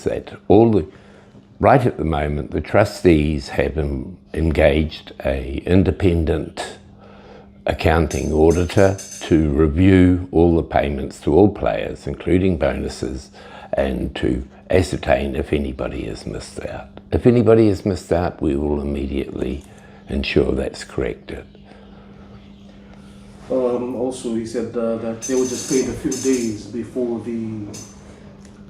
that right at the moment, the trustees have engaged an independent accounting auditor to review all the payments to all players, including bonuses, and to ascertain if anybody has missed out. If anybody has missed out, we will immediately ensure that's corrected. Also, he said that they were just paid a few days before the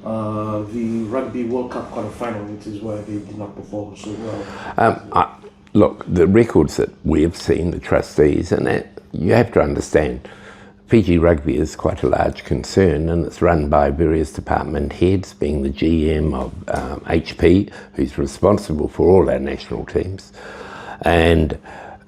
Rugby World Cup quarterfinal, which is why they did not perform so well. Look, the records that we've seen, the trustees, and that, you have to understand, Fiji Rugby is quite a large concern, and it's run by various department heads, being the GM of HP, who's responsible for all our national teams, and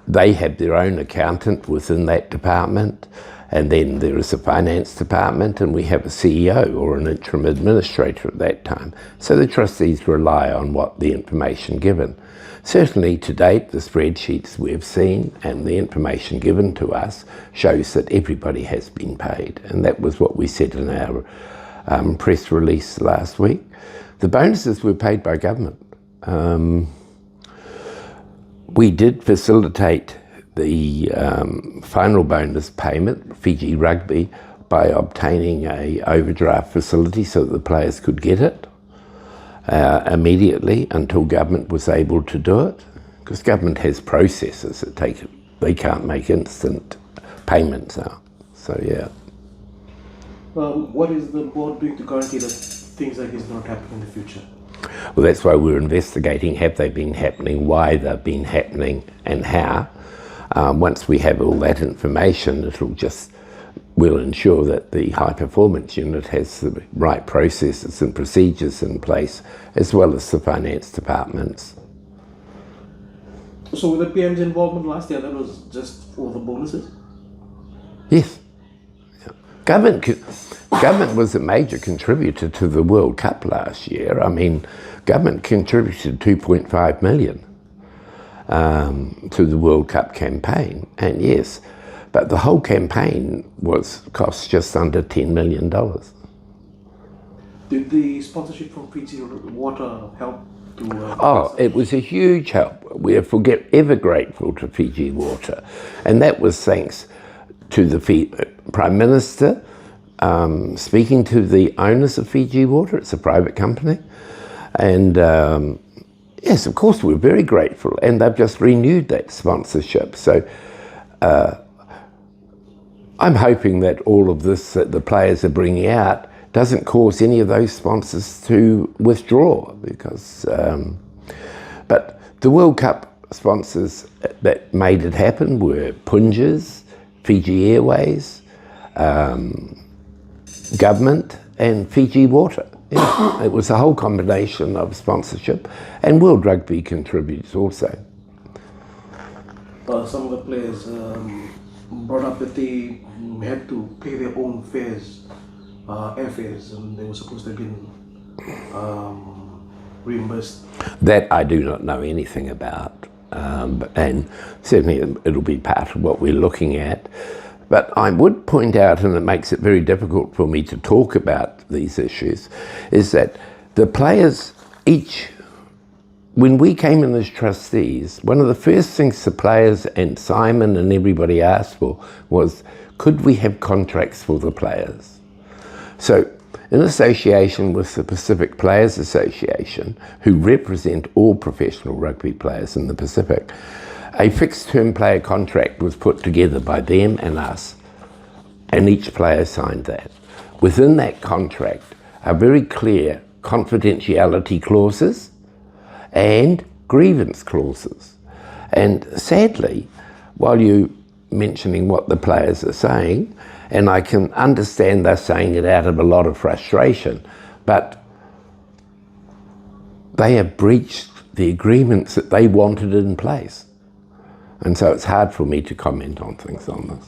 they have their own accountant within that department, and then there is a finance department, and we have a CEO or an interim administrator at that time. So the trustees rely on what the information given. Certainly to date, the spreadsheets we've seen and the information given to us shows that everybody has been paid, and that was what we said in our press release last week. The bonuses were paid by government. We did facilitate the final bonus payment, Fiji Rugby, by obtaining an overdraft facility so that the players could get it immediately until government was able to do it, because government has processes that they can't make instant payments now. So yeah. What is the board doing to guarantee that things like this don't happen in the future? Well, that's why we're investigating, have they been happening, why they've been happening, and how. Once we have all that information, we'll ensure that the high performance unit has the right processes and procedures in place, as well as the finance departments. So with the PM's involvement last year, that was just for the bonuses? Yes. Yeah. Government was a major contributor to the World Cup last year. I mean, government contributed 2.5 million to the World Cup campaign, and yes, but the whole campaign cost just under $10 million. Did the sponsorship from Fiji Water help to... it was a huge help. We are ever grateful to Fiji Water, and that was thanks to the Prime Minister speaking to the owners of Fiji Water. It's a private company, and yes, of course, we're very grateful, and they've just renewed that sponsorship. So I'm hoping that all of this that the players are bringing out doesn't cause any of those sponsors to withdraw, because but the World Cup sponsors that made it happen were Punjas, Fiji Airways, government, and Fiji Water. Yeah, it was a whole combination of sponsorship, and World Rugby contributes also. Some of the players brought up that they had to pay their own fares, airfares, and they were supposed to have been reimbursed. That I do not know anything about, and certainly it'll be part of what we're looking at. But I would point out, and it makes it very difficult for me to talk about these issues, is that the players when we came in as trustees, one of the first things the players and Simon and everybody asked for was, could we have contracts for the players? So in association with the Pacific Players Association, who represent all professional rugby players in the Pacific, a fixed term player contract was put together by them and us, and each player signed that. Within that contract are very clear confidentiality clauses and grievance clauses. And sadly, while you're mentioning what the players are saying, and I can understand they're saying it out of a lot of frustration, but they have breached the agreements that they wanted in place. And so it's hard for me to comment on things on this.